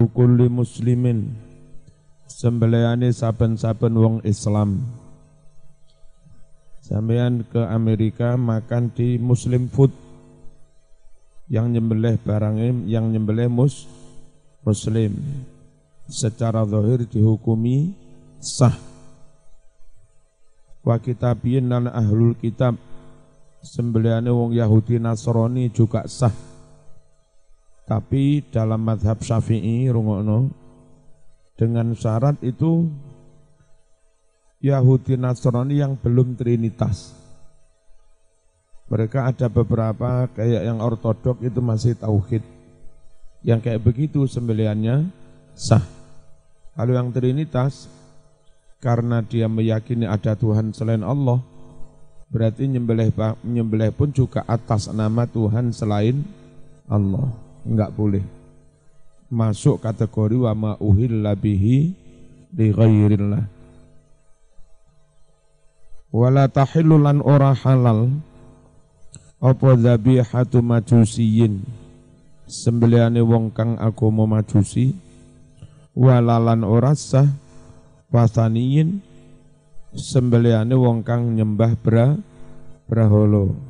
kulli muslimin sembelihane saben-saben wong Islam. Sampeyan ke Amerika makan di Muslim food, yang nyembelih barangnya yang nyembelih muslim, secara zahir dihukumi sah. Wa kitabiyin lan ahlul kitab sembelihane wong Yahudi Nasrani juga sah. Tapi dalam mazhab Syafi'i rungokno, dengan syarat itu Yahudi Nasrani yang belum trinitas. Mereka ada beberapa kayak yang ortodok itu masih tauhid. Yang kayak begitu sembelihannya sah. Kalau yang trinitas, karena dia meyakini ada Tuhan selain Allah, berarti nyembelih pun juga atas nama Tuhan selain Allah. Enggak boleh masuk kategori wa ma uhilla bihi li ghairillah. Wala tahillu lan ora halal apa dzabihatu majusiyin sembelihane wong kang agama majusi, walalan ora sah wasaniyin sembelihane wong kang nyembah braholo.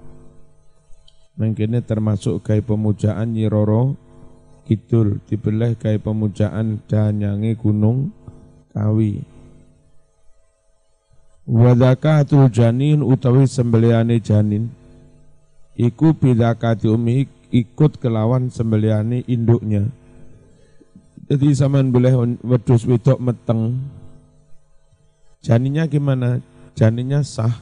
Mengkene termasuk gaya pemujaan Nyi Roro Kidul, dibelah gaya pemujaan danyange Gunung Kawi. Wa zakatul janin utawi sembelihane janin iku bidakati umi ikut kelawan sembelihane induknya. Jadi sampean boleh wedhus wedok meteng, janinnya gimana? Janinnya sah,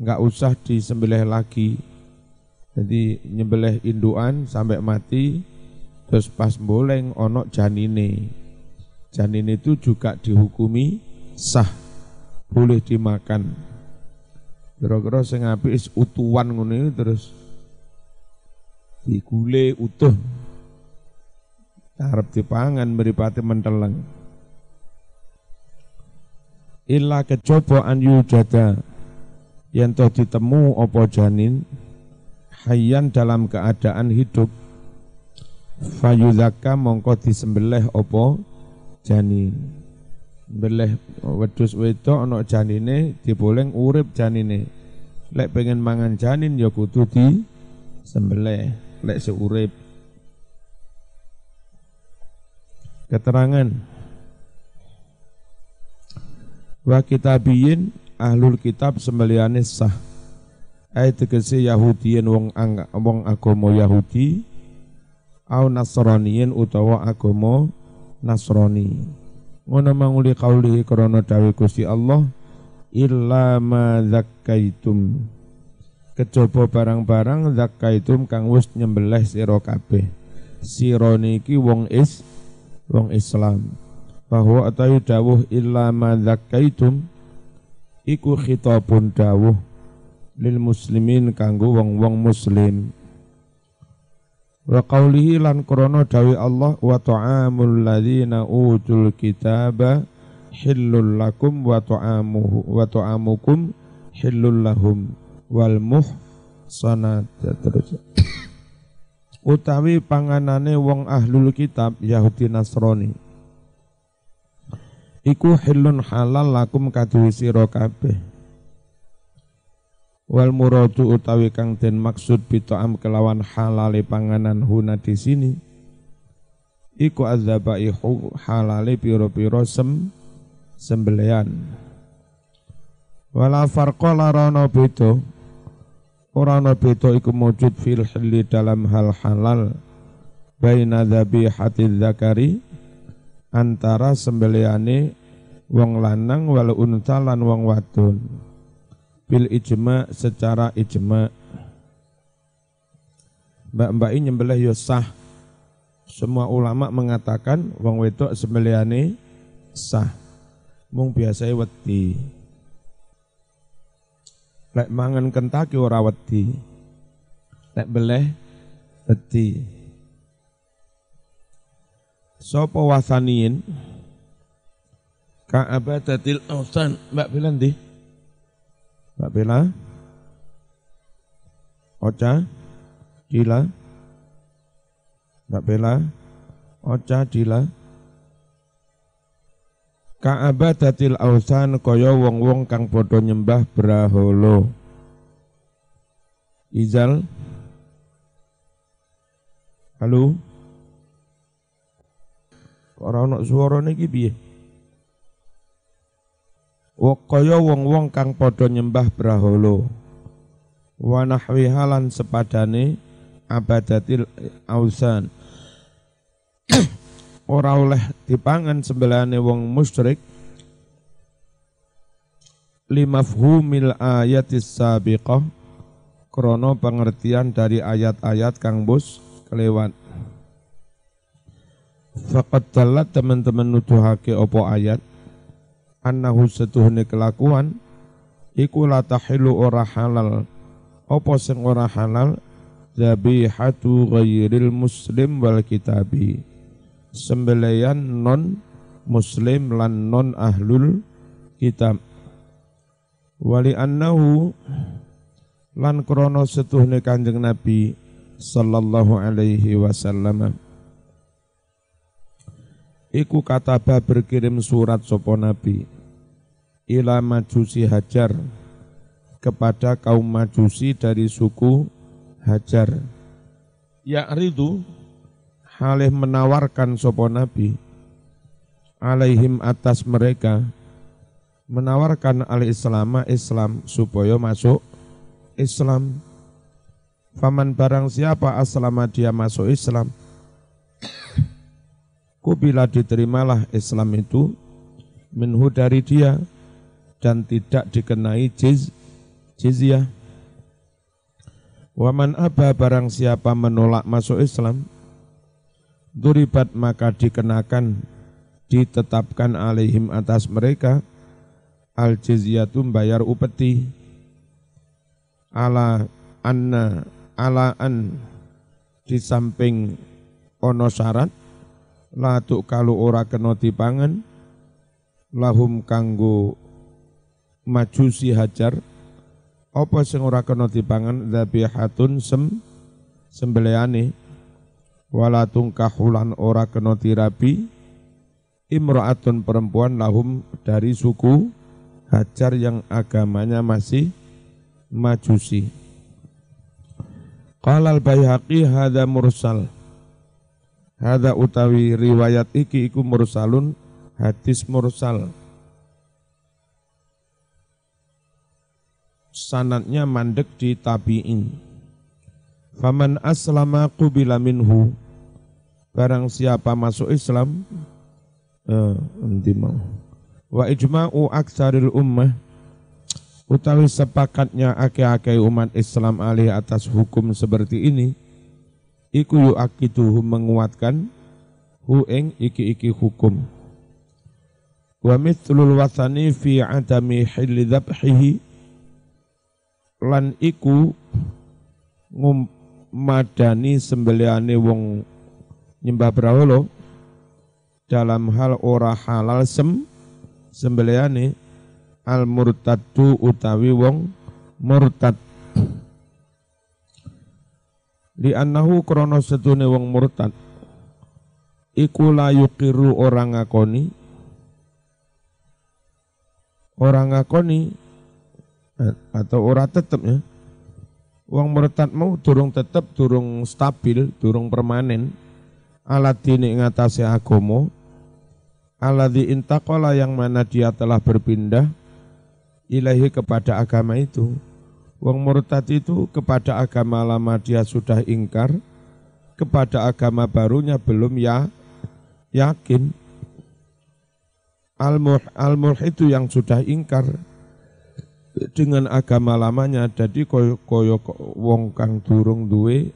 enggak usah disembelih lagi. Jadi nyembelih indukan sampai mati, terus pas boleng onok janine. Janin itu juga dihukumi sah, boleh dimakan. Kira-kira sing apik is utuhan ngono terus digule utuh. Arep dipangan mripate menteleng. Illa kecoba an yujada yen to ditemu apa janin hayyan dalam keadaan hidup, fayuzakka mongko disembelih apa janin. Beleh wedhus wedok ana janine diboleng urip janine. Lek pengen mangan janin ya kudu disembelih lek seurip. Keterangan wa kitabiyin ahlul kitab sembelihane sah. Ayat tegese Yahudiyin wong agama Yahudi au Nasraniyin utawa agama Nasrani. Ngono manguli kauli krana dawuh Gusti Allah, illa ma zakkaitum, kejaba barang-barang zakkaitum kang wis nyembelih sira kabeh. Sira niki wong Islam. Bahwa atawi dawuh illa ma zakkaitum iku khitabun dawuh lil muslimin kanggo wong-wong muslim. Wa qaulihi lan krana dawi Allah wa ta'amul ladzina utul kitaba hillul lakum wa ta'amukum hillul lahum wal muhsanat. Terus utawi panganane wong ahlul kitab Yahudi Nasrani iku hillun halal lakum kaduwe sira kabeh. Wal muradu utawi kang den maksud bita'am kelawan halale panganan huna di sini iku adzabaihu halale pira-pira sembelian. Wala farqa larana beda ora ana beda iku mujud fil hilli dalam hal halal baina dzabihatiz zakari antara sembeliane wong lanang wal unta lan wong wadon. Bil ijma secara ijma, mbak-mbak ini nyembelih yo sah. Semua ulama mengatakan wong wedok sembelihane sah. Mung biasanya wedi. Lek mangan kentaki ora wedi. Lek beleh wedi. Sapa wasaniin ka'abadatil awsan. Mbak bilang di Mbak Bella, Ocha, Gila, Mbak Bella, oca dila ka'abadatil ausan kaya wong-wong kang padha nyembah brahala. Izal halo ora ana suarane iki piye? Kaya wong-wong kang padha nyembah brahala. Wa nahwiha lan sepadane abadatil ausan. Ora oleh dipangan sembelihane wong musyrik limafhumil ayatis sabiqah krana pengertian dari ayat-ayat kang bus kelewat. Faqad dalat teman-teman nuduhake apa ayat annahu setuhne kelakuan iku la tahilu ora halal apa sing ora halal zabihatu ghairil muslim wal kitabi sembelian non muslim lan non ahlul kitab wali annahu lan krana setuhne Kanjeng Nabi sallallahu alaihi wasallam iku kataba berkirim surat sapa Nabi ila majusi Hajar kepada kaum majusi dari suku Hajar ya'ridu halih menawarkan sapa Nabi alaihim atas mereka menawarkan al-islama Islam supaya masuk Islam. Faman barang siapa aslama dia masuk Islam kubila diterimalah Islam itu minhu dari dia dan tidak dikenai jizyah. Waman aba barang siapa menolak masuk Islam duribat maka dikenakan ditetapkan alaihim atas mereka al jizyatu bayar upeti ala an di samping ono syarat latuk kalau ora kena dipangan lahum kanggo majusi Hajar apa sing ora kena dipangan dzabihatun sembelihane wala tungkahulan ora kena dirabi imra'atun perempuan lahum dari suku Hajar yang agamanya masih majusi. Qala al-Baihaqi hadza mursal. Hadza utawi riwayat iki iku mursalun hadis mursal. Sanadnya mandek di tabi'in. Faman aslama qubila minhu. Barang siapa masuk Islam wa ijma'u aksaril ummah utawi sepakatnya ake-ake umat Islam alih atas hukum seperti ini iku yu'akiduhu menguatkan hu ing iki-iki hukum wa mithlul wathani fi adami hilli dzabhihi lan iku ngumadani sembelihane wong nyembah brahala dalam hal ora halal sembelihane al murtaddu utawi wong murtad li annahu krana setune wong murtad iku la yuqiru orang ngakoni atau ora tetep ya wong murtad mau durung tetep durung stabil durung permanen ala dini ngatasi agama alladzi intaqala yang mana dia telah berpindah ilahi kepada agama itu. Wong murtad itu kepada agama lama dia sudah ingkar, kepada agama barunya belum yakin. Al-mulhid itu yang sudah ingkar dengan agama lamanya, jadi koyo wong kang durung duwe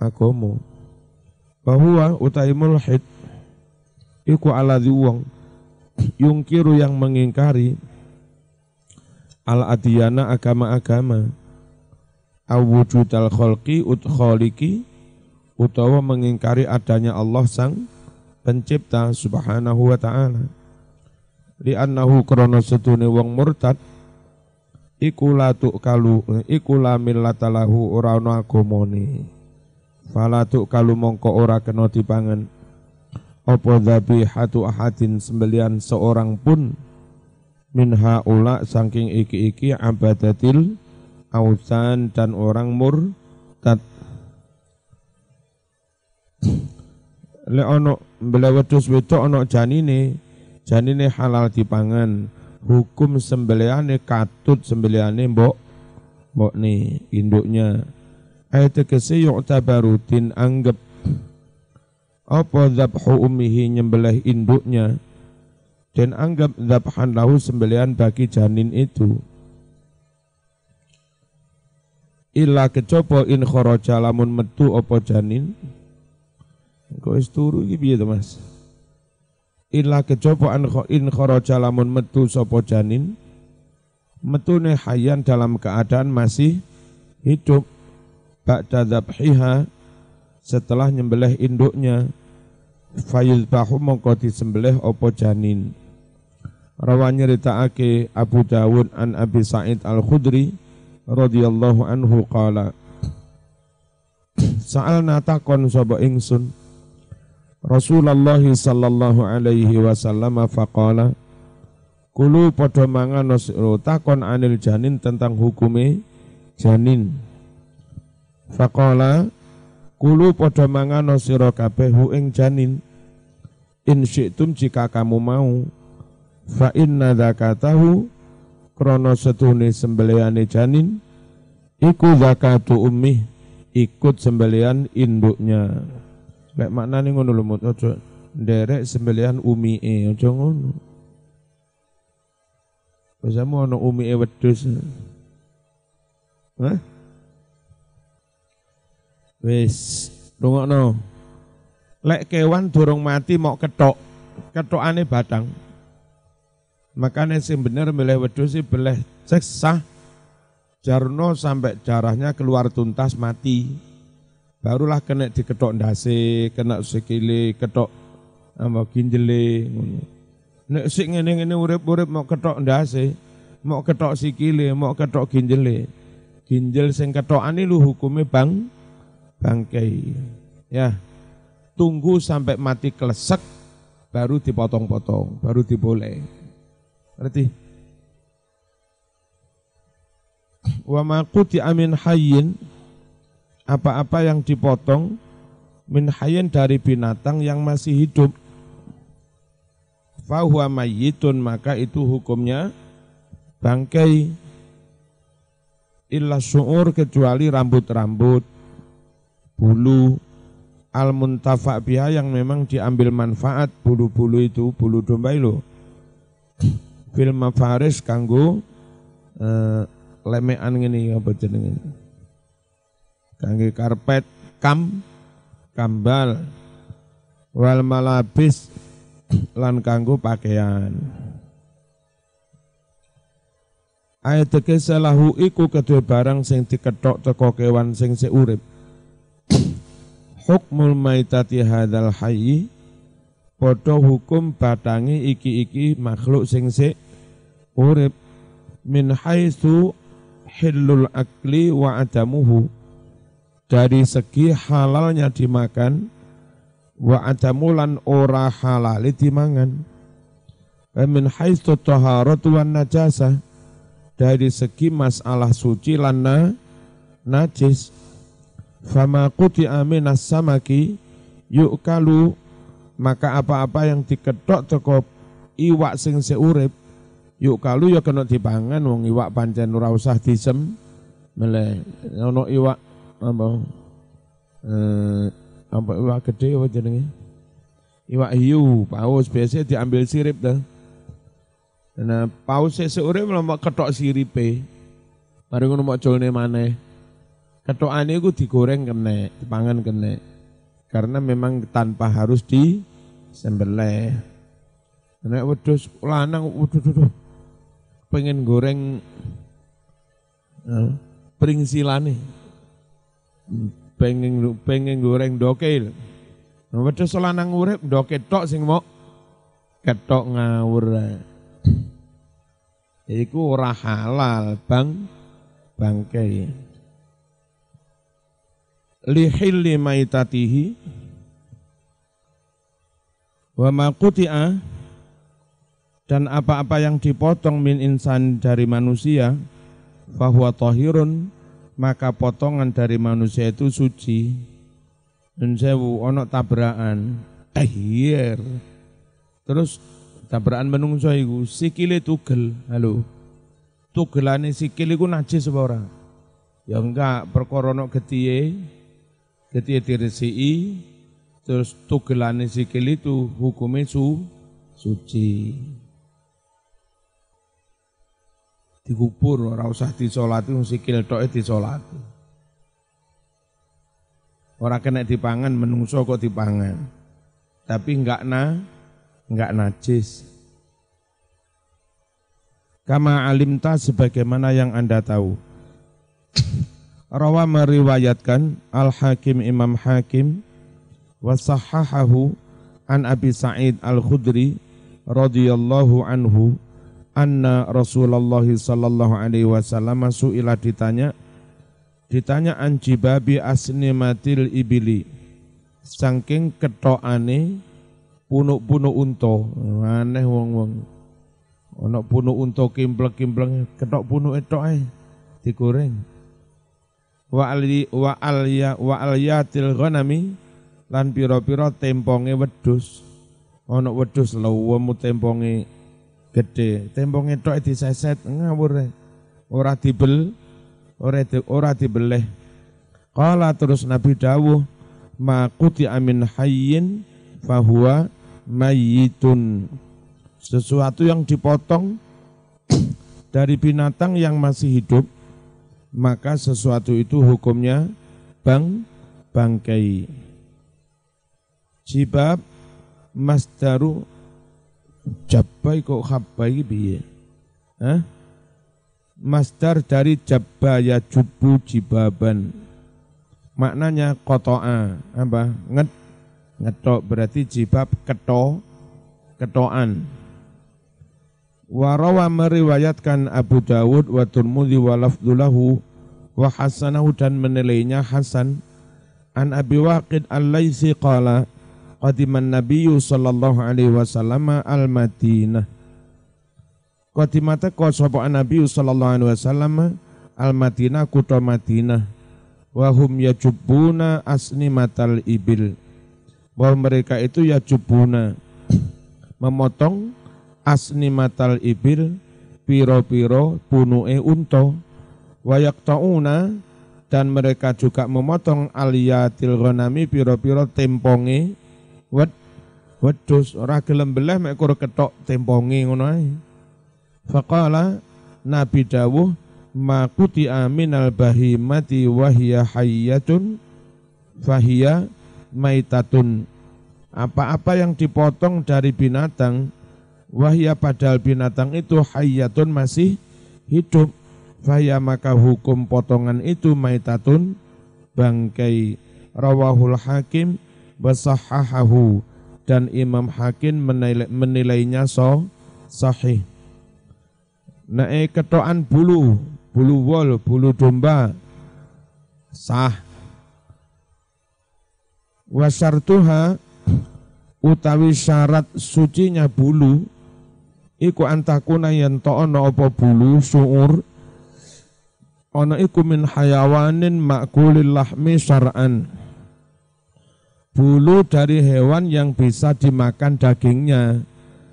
agama. Bahwa utai mulhid iku aladzi wong yungkiru yang mengingkari al-adiyana agama-agama awujudal khalqi khaliqi utawa mengingkari adanya Allah sang pencipta subhanahu wa ta'ala li annahu krana setune wong murtad iku la tu'kalu iku la millatalahu ora ana agamane Fala tu'kalu mongko ora kena dipangan apa dzabihatu ahadin sembelian seorang pun min haula saking iki-iki abadatil ausan dan orang murtad. Le ono mbele wedhus wedok ono janine halal dipangan. Hukum sembelihane katut sembelihane mbok nih induknya. Ayat tegese yu'tabarutin anggap apa dzabhu ummihi nyembelih induknya dan anggap dzabhan lahu sembelihan bagi janin itu. Illa kecoba in kharaja lamun metu apa janin. Kok wis turu iki piye to Mas? Illa kecoba in kharaja lamun metu sapa janin. Metune hayyan dalam keadaan masih hidup. Ba'da dzabhiha setelah nyembelih induknya fayuzbahu mongko disembelih apa janin. Rawan nyeritakake Abu Dawud an Abi Sa'id Al-Khudri radhiyallahu anhu qala sa'alna takon sapa ingsun Rasulullah sallallahu alaihi wasallam faqala kulu padha mangan takon anil janin tentang hukume janin. Faqala kulu padha mangano sira kabeh hu ing janin in syi'tum jika kamu mau fa inna zakatahu krana setune sembelihane janin iku zakatu ummih ikut sembelihan induknya. Lek maknane ngono lho mut aja nderek sembelihan umike aja ngono. Biasamu ana umike wedhus. Hah? Wis, rungokno. Lek kewan durung mati mok ketokane batang. Makanya sing bener milih wedhus sih beleh sah jarno sampai darahnya keluar tuntas mati. Barulah kena diketok ndase, kena sikile, ketok ginjele ngono. Nek sik ngene-ngene urip-urip mok ketok ndase, mok ketok sikile, mok ketok ginjele. Ginjel sing ketokane lu hukume bangkai. Ya, tunggu sampai mati klesek, baru dipotong-potong, baru diboleh. Ngerti? Wa ma quti'a min hayyin, apa-apa yang dipotong min hayyin dari binatang yang masih hidup. Fa huwa mayyitun, maka itu hukumnya bangkai. Illa syu'ur, kecuali rambut-rambut, bulu al-muntafa' biha yang memang diambil manfaat. Bulu-bulu itu, bulu domba itu fil mafaris kanggo lemekan ngene apa jenenge, kangge karpet, kambal, wal malabis lan kanggo pakaian. Ayat kesalahu iku kedue barang sing dikethok teko kewan sing sik urip. Hukmul maitati hadzal hayyi, padha hukum batange iki makhluk sing sik urip min haitsu hillul akli wa adamuhu, dari segi halalnya dimakan, wa adamulan ora halali dimangan. Min haitsu taharatu wan najasah, dari segi masalah suci lan najis. Fama quti'a minas samaki yu'kalu, maka apa-apa yang diketok teko iwak sing seurip yu'kalu ya kena dipangan. Wong iwak pancen ora usah disembelih. Ono iwak apa iwak gede apa jenenge, iwak hiu, paus biasa diambil sirip dah. Nah paus seurip lama ketok siripe, mari ngono mok colne maneh. Ketokane iku digoreng kene, dipangan kene. Karena memang tanpa harus disembelih. Nek wedhus lanang pengen goreng pringsilane. Pengen goreng dokil. Wedhus lanang urip ndoke tok sing mok ketok ngawur. Iku ora halal bangkai. lihilli maitatihi wa ma quti'a, dan apa-apa yang dipotong min insan dari manusia, fahuwa tahirun, maka potongan dari manusia itu suci. Dan sewu ono tabrakan tahir, terus tabrakan menungso iku sikile tugel. Halo, tugelane sikil iku najis apa ora? Ya enggak, perkara ono getihe diresiki, terus tugelane sikil itu hukumnya suci. Dikubur ora usah disolati, sikil toke disolati. Ora kena dipangan, menungso kok dipangan. Tapi enggak najis. Kama alimta, sebagaimana yang Anda tahu. Rawa meriwayatkan Al-Hakim, Imam Hakim, wa sahhahahu an Abi Sa'id Al-Khudri radhiyallahu anhu, anna Rasulullah sallallahu alaihi wasallam su'ila, ditanya an jibabi asnimatil ibili, saking ketokane punuk-punuk unta. Aneh wong-wong, ana punuk unta kimplek-kimplek, ketok punuk tok ae digoreng. Wa alyatil ghanami, lan pira-pira temponge wedhus. Ana wedhus lawemu temponge gede, temponge tok diseset ngawur, ora dibeleh. Qala, terus Nabi dawuh, ma quti amin hayyin fahuwa mayyitun, sesuatu yang dipotong dari binatang yang masih hidup, maka sesuatu itu hukumnya bangkai. Jibab masdaru jabbai, kok habbai piye? Masdar dari jabba ya jubu jibaban. Maknanya qata'a, apa? Ngetok, berarti jibab ketokan. Warawa meriwayatkan Abu Dawud wa Tirmidzi wa lafdzulahu wa hasanahu, dan menilainya hasan, an Abi Waqid Al-Laitsi qala qadiman Nabiyyu sallallahu alaihi wasallam al-Madinah. Qadimata ka sapa Nabi sallallahu alaihi wasallam al-Madinah, kutha Madinah, wa hum yajubbuna asnimatal ibil, bahwa mereka itu yajubuna, memotong asnimatal ibil, piro-piro punuke unta, wa yaqtauna, dan mereka juga memotong aliyatil ghanami, piro-piro temponge wedhus. Ora gelem beleh mek kur ketok temponge ngono ae. Faqala, Nabi dawuh, ma quti'a minal bahimati wa hiya hayyatun fahiya maitatun, apa-apa yang dipotong dari binatang, wahya, padahal binatang itu hayyatun, masih hidup, fahiya, maka hukum potongan itu maitatun, bangkai. Rawahul Hakim wasahhahahu, dan Imam Hakim menilainya sahih. Nae ketokan bulu wol, bulu domba sah. Wasartuha, utawi syarat sucinya bulu, iku antakuna yen to ana apa bulu suur, ana iku min hayawanin makulil lahmi syar'an, bulu dari hewan yang bisa dimakan dagingnya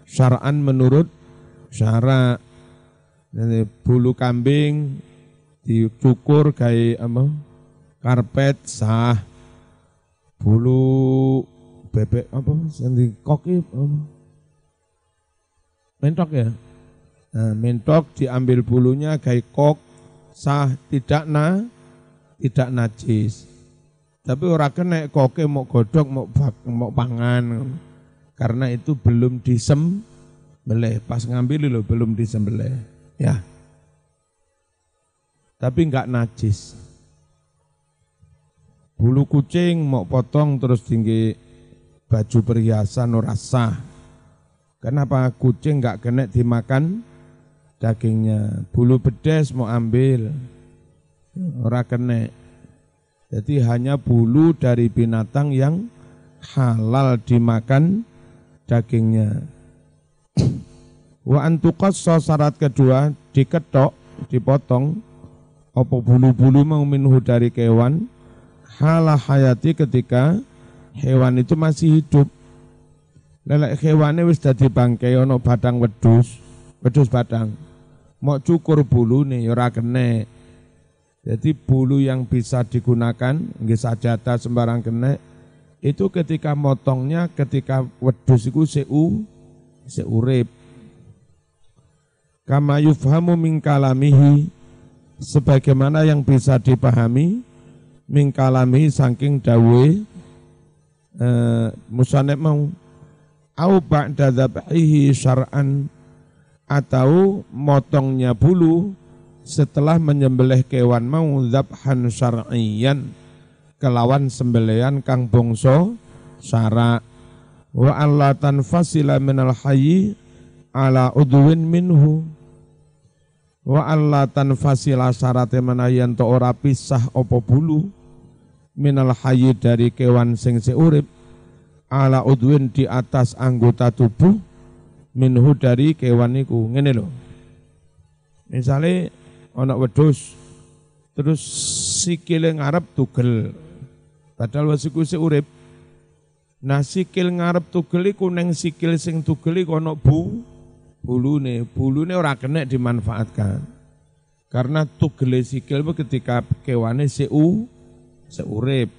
syar'an, menurut syara'. Bulu kambing dicukur kayak karpet sah. Bulu bebek sendi koki mentok ya. Nah, mentok diambil bulunya kayak kok sah, tidak najis. Tapi ora kena koke mau godok mau pangan, karena itu belum disembelih. Pas ngambil lo belum disembelih. Ya, tapi enggak najis. Bulu kucing mau potong terus tinggi baju perhiasan ora sah. Kenapa? Kucing enggak kena dimakan dagingnya. Bulu bedes mau ambil ora kena. Jadi hanya bulu dari binatang yang halal dimakan dagingnya. Wa antuqassa syarat kedua diketok, dipotong apa bulu-bulu mau minhu dari kewan hala hayati ketika hewan itu masih hidup. Lelek hewane wis dadi bangkai ana batang wedhus batang. Mau cukur bulune ya ora kena. Jadi bulu yang bisa digunakan nggih sajata sembarang kena itu ketika motongnya ketika wedhus iku seurip. Kama yufhamu min kalamihi sebagaimana yang bisa dipahami min kalamihi saking dawuhe musannif mau au ba'da dzabhihi syar'an atau motongnya bulu setelah menyembelih kewan mau dzabhan syar'iyyan kelawan sembelihan kang bangsa syara wa alla tanfasila minal hayyi ala udwin minhu wa alla tanfasila syarate menayan to ora pisah apa bulu minal hayyi dari kewan sing urip ala udwin di atas anggota tubuh minhu dari kewan iku. Ngene lho. Misale ana wedhus terus sikile ngarep tugel. Padahal wis iku urip. Nah sikil ngarep tugel iku ning sikil sing tugel iku ana bulune. Bulune ora kena dimanfaatkan. Karena tugele sikil ketika kewane seurip.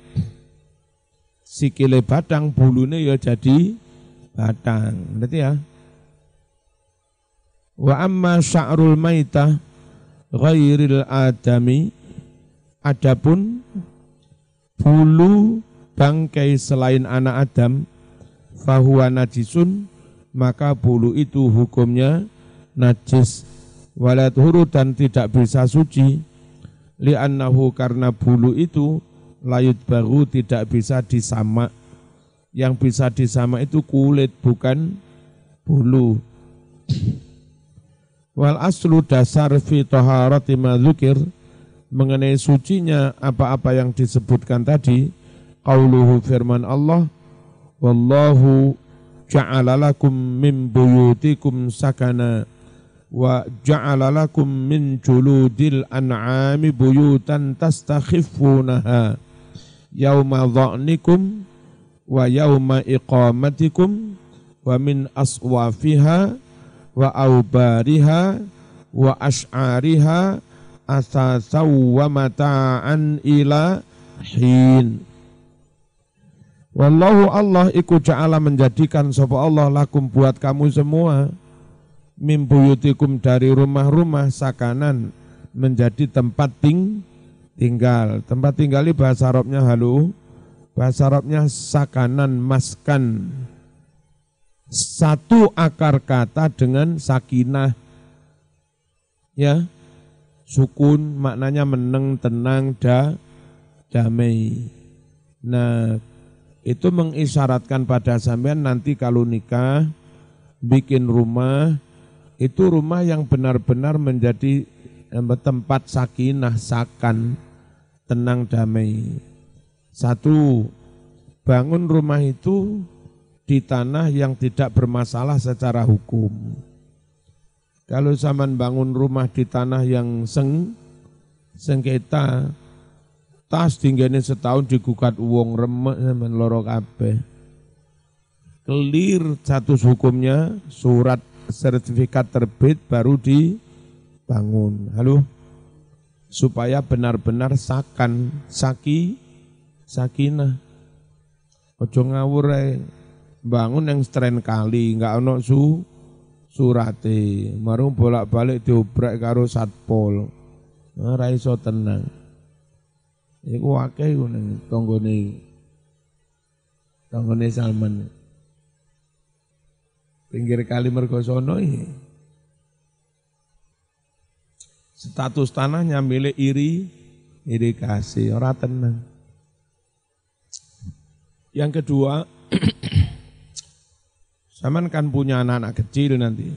Sikile batang bulune ya jadi batang. Berarti ya. Wa amma sya'rul maitah ghairil adami adapun bulu bangkai selain anak Adam fahuwa najisun maka bulu itu hukumnya najis walat huru dan tidak bisa suci li'annahu karena bulu itu layut baru tidak bisa disamak yang bisa disamak itu kulit bukan bulu. Wal aslu dasar fi taharati ma dzukir mengenai sucinya apa-apa yang disebutkan tadi qauluhu firman Allah wallahu ja'ala lakum min buyutikum sakana wa ja'ala lakum min juludil an'ami buyutan tastakhifunaha yauma dha'nikum wa yauma iqamatikum wa min aswafiha wa aubariha wa ash'ariha asasaw wa mata'an ila hin. Wallahu Allah iku ja'ala menjadikan sapa Allah lakum buat kamu semua min buyutikum dari rumah-rumah sakanan menjadi tempat tinggal. Tempat tinggal ini bahasa Arabnya halu, bahasa Arabnya sakanan maskan. Satu akar kata dengan sakinah, ya, sukun maknanya meneng, tenang, damai. Nah, itu mengisyaratkan pada sampean nanti kalau nikah, bikin rumah, itu rumah yang benar-benar menjadi tempat sakinah, sakan, tenang, damai. Satu, bangun rumah itu di tanah yang tidak bermasalah secara hukum. Kalau zaman bangun rumah di tanah yang sengketa, tas tinggane setahun digugat uang remek sampean loro kabeh. Clear status hukumnya, surat sertifikat terbit baru dibangun. Halo? Supaya benar-benar sakinah. Ojo ngawur ae. Bangun yang stren kali, enggak ono surate, marung bolak-balik diobrek karo satpol. Ora iso tenang. Iku akeh iku ning tanggane Salman. Pinggir kali mergo sono iki. Status tanahnya milik irigasi, ora tenang. Yang kedua, Saman kan punya anak-anak kecil nanti.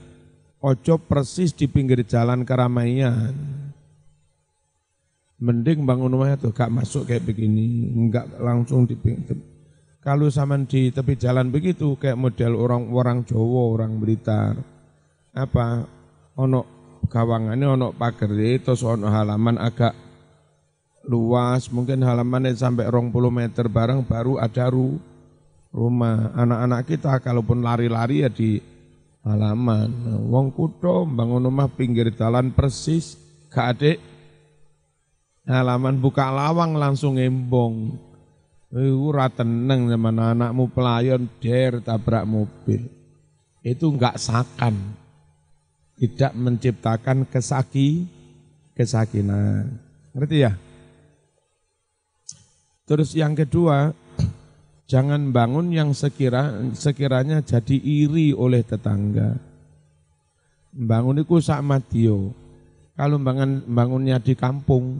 Ojo persis di pinggir jalan keramaian. Mending bangun rumahnya tuh gak masuk kayak begini, enggak langsung di kalau zaman di tepi jalan begitu kayak model orang Jawa, orang Blitar. Apa ono gawangannya ono pagere terus ono halaman agak luas, mungkin halamannya sampai 20 meter bareng baru ada rumah. Anak-anak kita kalaupun lari-lari ya di halaman. Wong kutho bangun rumah pinggir jalan persis, gak adek halaman buka lawang langsung embong. Ora teneng zaman anakmu pelayon der tabrak mobil. Itu enggak sakan. Tidak menciptakan kesakinan. Ngerti ya? Terus yang kedua, jangan bangun yang sekiranya jadi iri oleh tetangga. Bangun itu sak madya. Kalau bangunnya di kampung,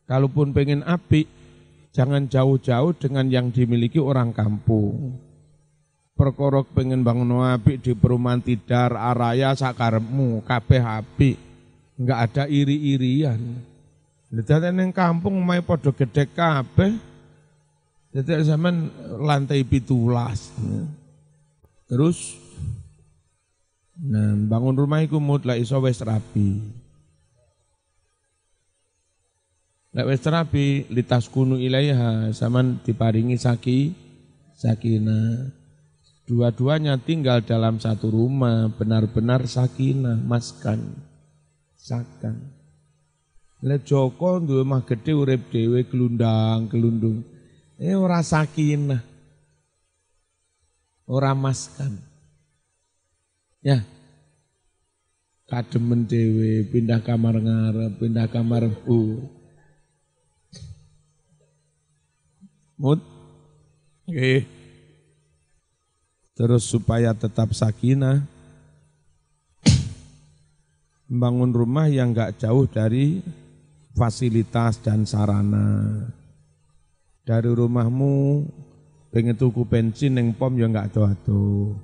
kalaupun pengen apik, jangan jauh-jauh dengan yang dimiliki orang kampung. Perkorok pengen bangun apik di perumahan Tidar, Araya, sakarepmu, kabeh apik. Enggak ada iri-irian. Dadi ning kampung omahe padha gedhe kabeh. Dadi zaman lantai 17. Terus bangun rumah iku mutlak iso wis rapi. Lek wis rapi litas kunu ilaiha zaman diparingi sakinah. Dua-duanya tinggal dalam satu rumah, benar-benar sakinah, sakan. Lek Joko duwe omah gedhe urip dhewe glundang-glundung. Ora sakinah. Ora maskan. Ya. Kademen dhewe pindah kamar ngarep, pindah kamar Oke. Terus supaya tetap sakinah, membangun rumah yang enggak jauh dari fasilitas dan sarana. Dari rumahmu pengen tuku bensin neng pom ya enggak ado-ado.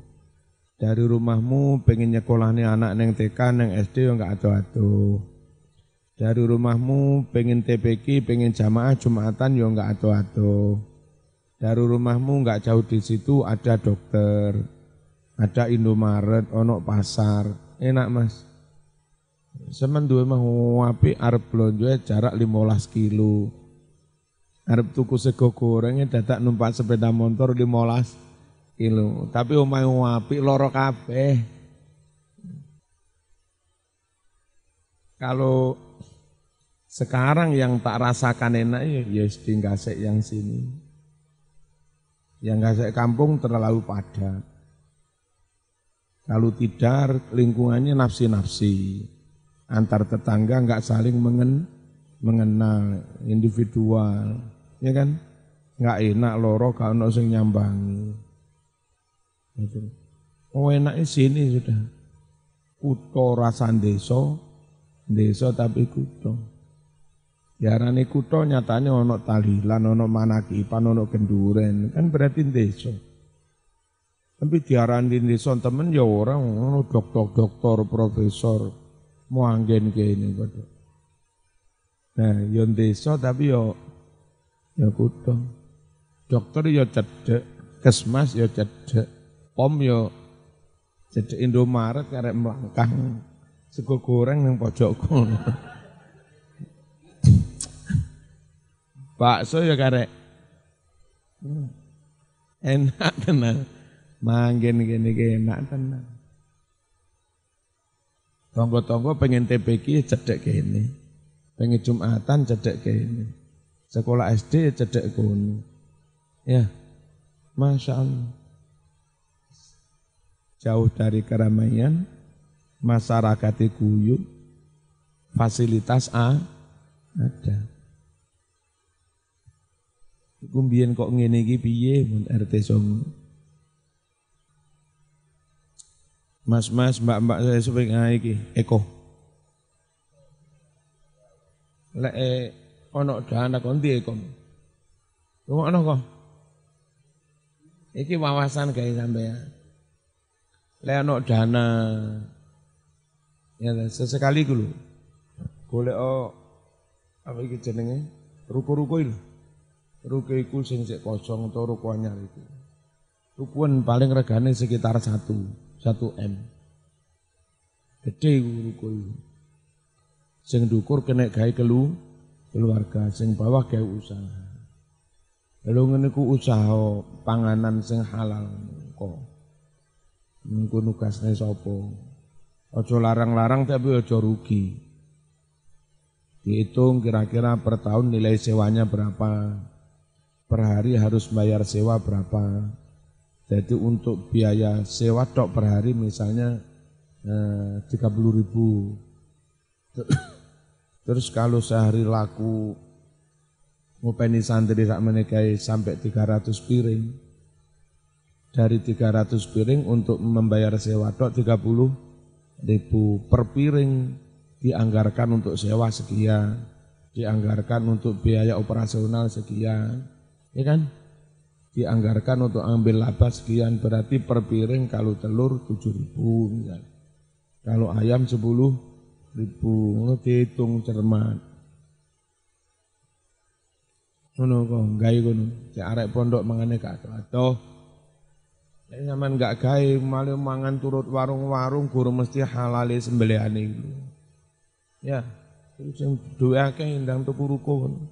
Dari rumahmu pengen nyekolahne anak neng TK neng SD ya enggak ado-ado. Dari rumahmu pengen TPQ, pengen jamaah Jumatan ya enggak ado-ado. Dari rumahmu enggak jauh di situ ada dokter, ada Indomaret, ono pasar. Enak Mas. Semen duwe mah apik arep blonjo jarak 15 kilo. Arep tuku sego gorengnya dadak numpak sepeda motor 15 kilo. Tapi omahe apik loro kabeh. Kalau sekarang yang tak rasakan enak ya tinggasek yang sini. Yang gasek kampung terlalu padat. Kalau Tidar lingkungannya nafsi-nafsi. Antar tetangga enggak saling mengenal, individual. Ya kan? Enggak enak loro gak ono sing nyambangi. Gitu. Oh enaknya sini sudah. Kutho rasan desa tapi kutho. Diarani kutho nyatane ono tahlilan, ono manakipan, ono kenduren, kan berarti desa. Tapi diarani desa temen ya orang ono dokter, profesor, mau anggen kene padha. Nah, yo desa tapi yo kutho. Dokter yo cedhek, kesmas yo cedhek, pom yo cedhek Indomaret karek mlangkah sego goreng ning pojok kono. Bakso ya karek. Enak tenan. Manggen gini enak tenan. Tonggo-tonggo pengen TPQ cedek kene. Pengen Jumatan cedek kene. Sekolah SD cedek kono. Ya. Masya Allah. Jauh dari keramaian, masyarakat guyub, fasilitas ada. Iku mbiyen kok ngene iki piye mun RT Songo. Mas-mas, mbak-mbak saya sepeng iki Eko. Lek ono dana kon ndi Eko. Ngono kok. Iki wawasan gawe sampean. Lek ono dana ya sesekali ku lho. Golek Apa iki jenenge? Ruko-ruko itu. Ruko iku sing sik kosong atau ruko anyar itu. Rukuan paling regane sekitar 1 M. Gede ruko itu. Sing dukur kena gawe keluarga, sing bawah gawe usaha. Lalu ngene ku usaha panganan sing halal kok. Niku nugasne sapa? Aja larang-larang tapi aja rugi. Dihitung kira-kira per tahun nilai sewanya berapa. Per hari harus bayar sewa berapa. Jadi untuk biaya sewa tok per hari misalnya 30.000. Terus kalau sehari laku ngopeni santri sak menekai sampai 300 piring. Dari 300 piring untuk membayar sewa tok 30.000 per piring dianggarkan untuk sewa sekian, dianggarkan untuk biaya operasional sekian, ya kan? Dianggarkan untuk ambil laba sekian, berarti per piring kalau telur 7.000 misalnya. Kalau ayam 10.000, dihitung cermat. Ngono kok gawe ngono. Cek arek pondok mangane gak ado. Nek sampean gak gawe malah mangan turut warung-warung guru mesti halale sembelihane iku. Ya, sing duwe akeh ndang tuku ruko ngono.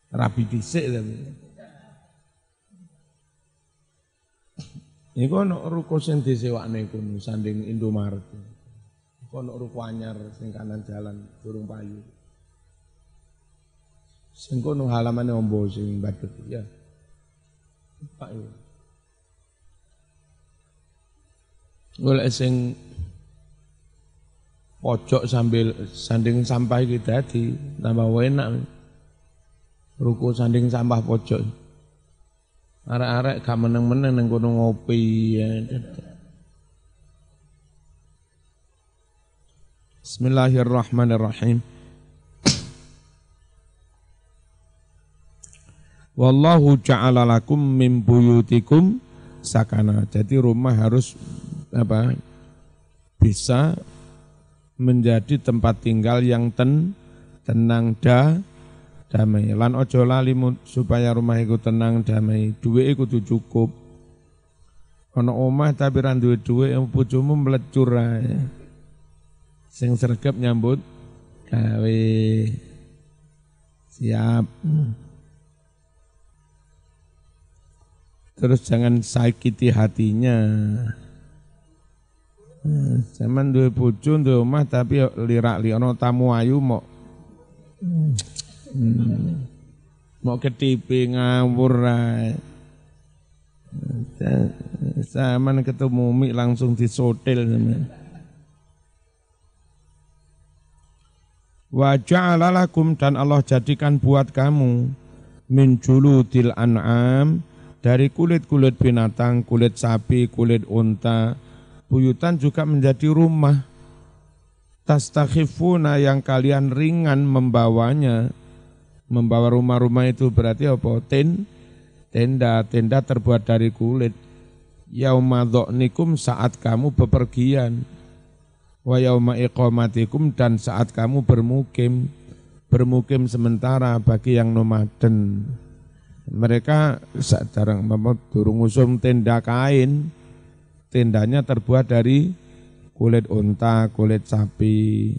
Rabi dhisik tapi. Iku ana ruko sing disewakne kono sanding Indomaret. Kono ruko anyar sing kanan jalan durung payu. Sing kono halamane ombo sing badut ya. Pak yo. Golek sing pojok sambil sanding sampah iki dadi tambah enak. Ruko sanding sampah pojok. Arek-arek gak meneng-meneng nang kono ngopi ya. Bismillahirrahmanirrahim. Wallahu ja'ala lakum min buyutikum sakana. Jadi rumah harus bisa menjadi tempat tinggal yang tenang damai. Lan ojo lali supaya rumah iku tenang damai. Duwe iku kudu cukup. Ana omah tapi ra duwe dhuwit bojomu mlecur ae. Sing sregep nyambut gawe siap. Terus jangan sakiti hatinya. Zaman duwe bojo duwe omah tapi lirak-lik ana tamu ayu mok ketipi ngawur ae. Zaman ketemu mik langsung disotil sampean. Wa ja'ala lakum dan Allah jadikan buat kamu min juludil an'am dari kulit-kulit binatang, kulit sapi, kulit unta. Buyutan juga menjadi rumah. Tastakhifuna yang kalian ringan membawanya. Membawa rumah-rumah itu berarti apa? Tenda terbuat dari kulit. Yauma dha'nikum saat kamu bepergian. Wa yauma iqamatikum dan saat kamu bermukim sementara bagi yang nomaden. Mereka jarang durung ngusum tenda kain. Tendanya terbuat dari kulit unta, kulit sapi.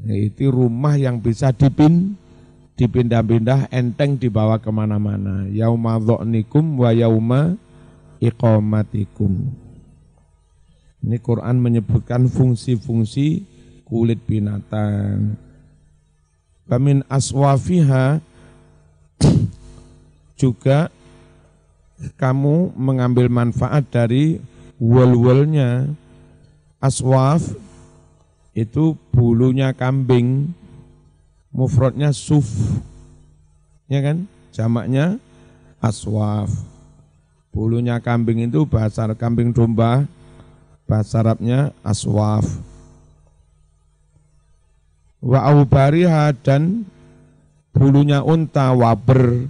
Itu rumah yang bisa dipindah-pindah enteng dibawa kemana-mana. Yauma dha'nikum wa yauma iqamatikum. Ini Quran menyebutkan fungsi-fungsi kulit binatang. Bamin aswafiha juga kamu mengambil manfaat dari wol-wolnya. Aswaf itu bulunya kambing, mufradnya suf, ya kan? Jamaknya aswaf. Bulunya kambing itu bahasa kambing domba, bahasa Arabnya aswaf. Wa aubariha dan bulunya unta waber.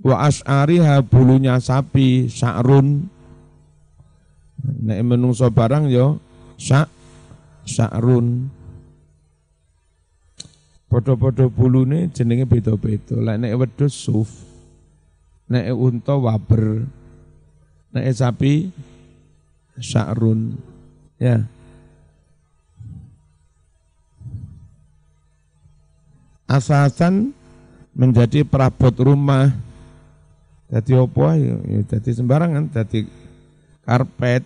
Wa as'ariha bulunya sapi sa'run. Nek menungso barang yo sa'run. Podo-podo bulune jenenge beda-beda. Lek nek wedhus suf, nek unta waber, nek sapi sya'run. Ya. Asasan menjadi perabot rumah. Jadi apa ya? Jadi sembarangan, jadi karpet,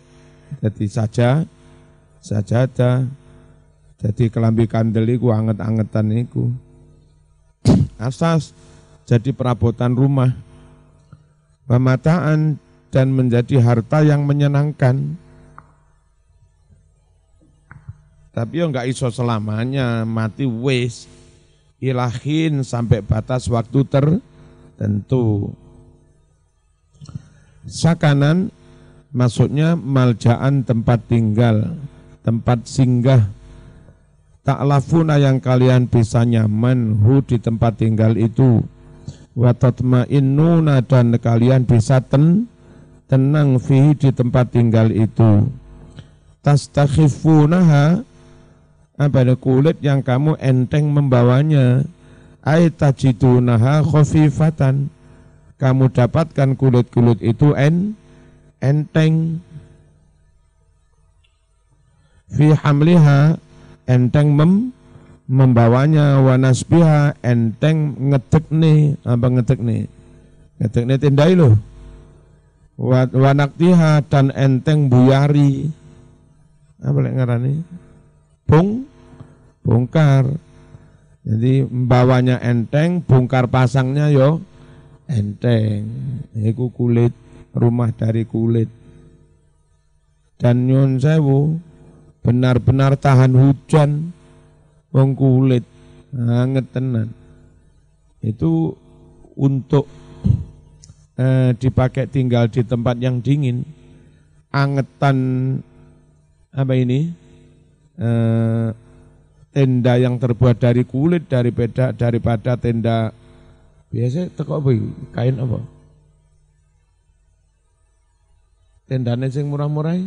jadi sajadah, jadi kelambi kandel iku anget-angetan iku. Asas jadi perabotan rumah. Pemataan dan menjadi harta yang menyenangkan. Tapi ya enggak iso selamanya, mati wis. Ilahin sampai batas waktu tertentu. Sakanan maksudnya maljaan tempat tinggal, tempat singgah. Ta'lafuna yang kalian bisa nyaman hu di tempat tinggal itu. Wa tatma'innuna dan kalian bisa tenang fihi di tempat tinggal itu. Tastakhifunaha apa kulit yang kamu enteng membawanya. Ai tajidunaha khafifatan. Kamu dapatkan kulit-kulit itu enteng. Fi hamliha enteng membawanya, wa nasbiha enteng ngedekne. Apa ngedekne? Ngedekne tendai loh. Wa naktiha dan enteng buyari. Apa lek ngarani? Bongkar. Jadi membawanya enteng, bongkar pasangnya yo enteng. Iku kulit, rumah dari kulit. Dan nyun sewu benar-benar tahan hujan, wong kulit anget tenan. Itu untuk dipakai tinggal di tempat yang dingin. Angetan apa ini? Tenda yang terbuat dari kulit daripada tenda biasa teko apa iki? Kain apa? Tendane sing murah-murah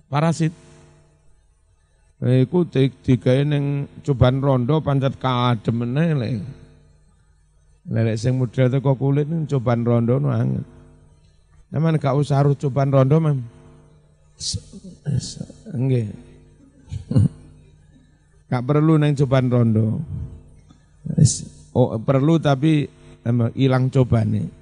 parasit. Iku digawe ning Coban Rondo pancet kadem meneh lek. Lek sing model teko kulit ning Coban Rondo no anget. Sampeyan gak usah harus Coban Rondo, Mam. Nggih. Gak perlu neng Coban Rondo. Oh, perlu tapi hilang cobane.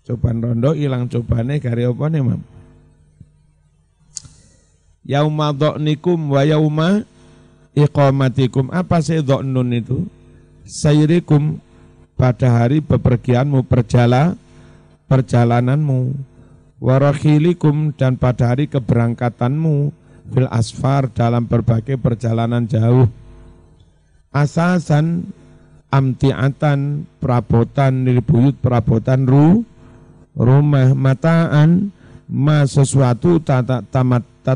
Coban Rondo hilang cobane kari apa nih, Mam? Yauma dha'nikum wa yauma iqamatikum. Apa sih dha'nun itu? Sayrikum pada hari bepergianmu, perjalananmu, warakhilikum dan pada hari keberangkatanmu, fil asfar dalam berbagai perjalanan jauh. Asasan amtiatan perabotan lilbuyut perabotan rumah mataan ma sesuatu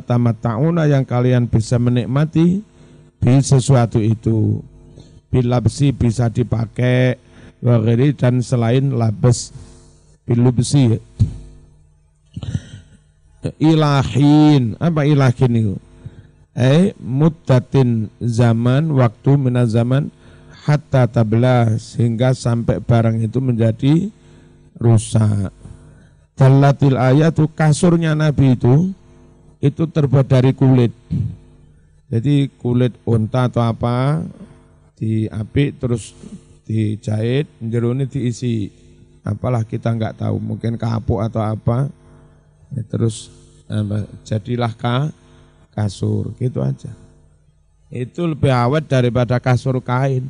tamat-tauna yang kalian bisa menikmati bi sesuatu itu. Bilabsi bisa dipakai wageri dan selain labes bilubsi. Ilahin, apa ilahin itu? Muddatin zaman, waktu minaz zaman hatta tabla sehingga sampai barang itu menjadi rusak. Dalatil ayatu kasurnya Nabi itu terbuat dari kulit. Jadi kulit unta atau apa diapik terus dijahit, jerone diisi apalah kita enggak tahu, mungkin kapuk atau apa. Ya, terus jadilah kasur gitu aja. Itu lebih awet daripada kasur kain.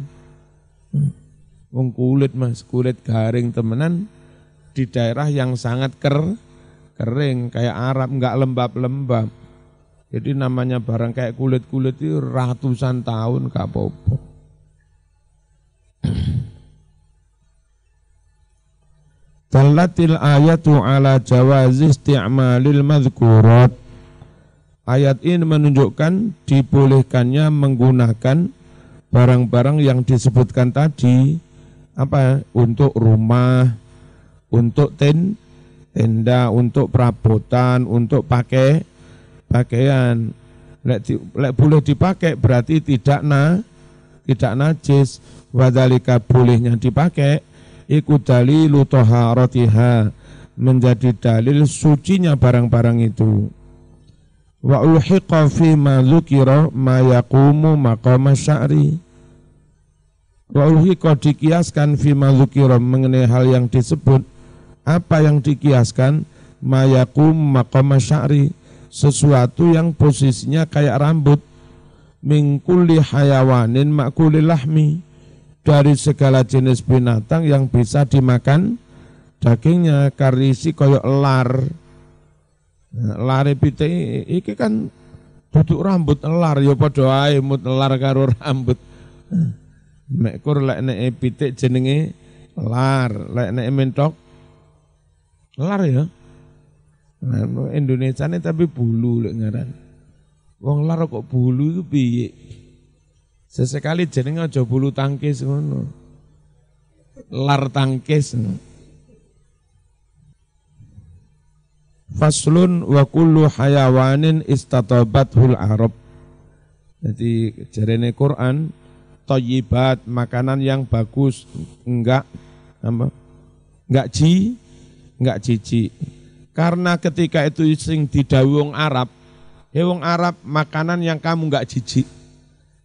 Wong kulit Mas, kulit garing temenan di daerah yang sangat kering kayak Arab, enggak lembab-lembab. Jadi namanya barang kayak kulit-kulit itu ratusan tahun gak apa-apa. Dallatil ayatu ala jawazi isti'malil madhkurat. Ayat ini menunjukkan dibolehkannya menggunakan barang-barang yang disebutkan tadi untuk rumah, untuk tenda, untuk perabotan, untuk pakai pakaian. Lek boleh dipakai berarti tidak najis. Wadzalika bolehnya dipakai iku dalilu thaharatiha, menjadi dalil sucinya barang-barang itu. Wa ulhiqa fi ma dzukira ma yaqumu maqama sya'ri. Wa ulhiqa dikiaskan fi ma dzukira, mengenai hal yang disebut, apa yang dikiaskan, ma yaqumu maqama sya'ri, sesuatu yang posisinya kayak rambut, min kulli hayawanin makulil lahmi, dari segala jenis binatang yang bisa dimakan dagingnya, karisi koyok lar. Lare pitik iki kan duduk rambut lar ya padha ae mut lar karo rambut. Mek kur lek nek pitik jenenge lar, lek nek mentok lar ya. Nah, Indonesiane tapi bulu lek ngaran. Wong lar kok bulu iku piye? Sesekali jenenge aja bulu tangkis ngono. Lar tangkis. Faslun wa kullu hayawanin istatabathul arab. Jadi jarene Quran, thayyibat, makanan yang bagus, enggak jijik. Karena ketika itu sing didhawuhi wong Arab, wong Arab makanan yang kamu enggak jijik.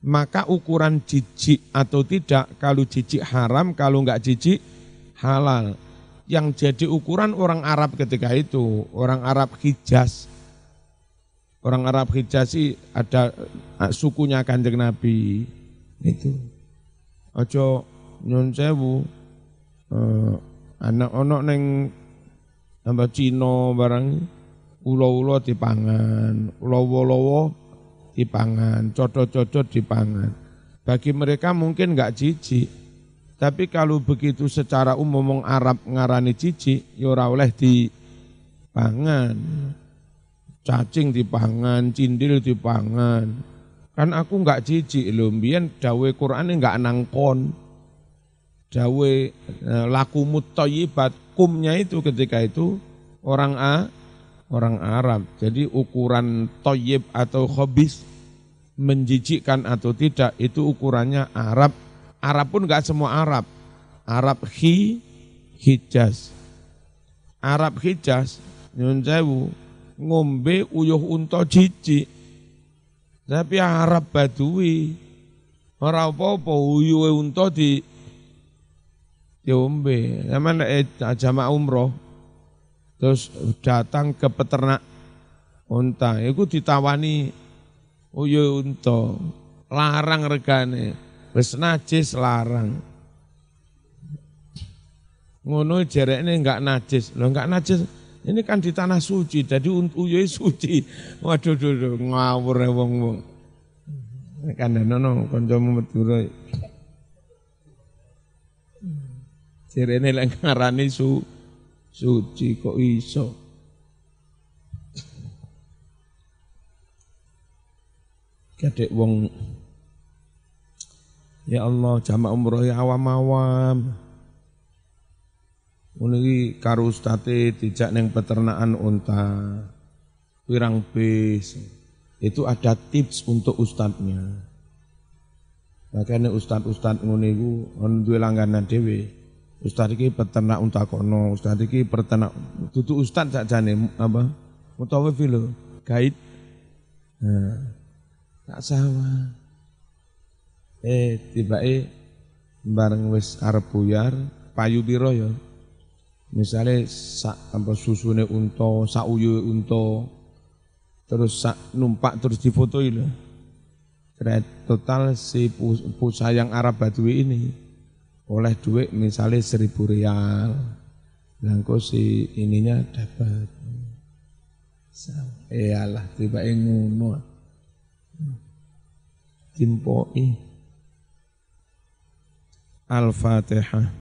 Maka ukuran jijik atau tidak, kalau jijik haram, kalau enggak jijik halal. Yang jadi ukuran orang Arab ketika itu, orang Arab Hijaz. Orang Arab Hijaz sih ada sukunya Kanjeng Nabi. Itu. Aja nyun sewu, anak onok neng tambah Cina barang, ulo-ulo dipangan, ulo-ulo dipangan, cocot-cocot dipangan. Bagi mereka mungkin enggak jijik, tapi kalau begitu secara umum wong Arab ngarani jijik, ya ora oleh dipangan. Cacing dipangan, cindil dipangan. Kan aku enggak jijik lho, mbiyen dawuhe Qur'ane enggak nangkon. Dawuhe lakumut thayyibat, kumnya itu ketika itu orang Arab. Jadi ukuran thayyib atau khabis, menjijikkan atau tidak, itu ukurannya Arab. Arab pun enggak semua Arab. Arab Hijaz. Arab Hijaz nyun sewu ngombe uyuh unta jijik. Tapi Arab Badui ora apa-apa uyuhe unta diombe. Zaman jamaah umroh terus datang ke peternak unta, iku ditawani uyuh unta, larang regane. Wis najis larang. Ngono jerekne enggak najis. Loh enggak najis. Ini kan di tanah suci, jadi uyuhe suci. Waduh ngawur wong-wong. Kandhanono kancamu Madura. Jerekne lek ngarani suci kok iso. Kadek wong, ya Allah, jamaah umroh ya awam-awam. Ngono iki karo ustate dijak ning peternakan unta. Pirang bis. Itu ada tips untuk ustadznya. Makanya ustadz ngono iku ono duwe langganan dhewe. Ustadz iki peternak unta kono, ustadz iki peternak dudu ustadz sakjane apa? Mutawif lho, guide. Nah, tak sama. Tibake bareng wis arep buyar, payu pira ya. Misale susune unta, sak uyuhe unta, terus sak numpak terus difotoi lho. Total si pusayang Arab Badui ini oleh duit misalnya 1.000 rial. Langko si ininya dapat. Iyalah tiba ngono. Timpoi. Al-Fatihah.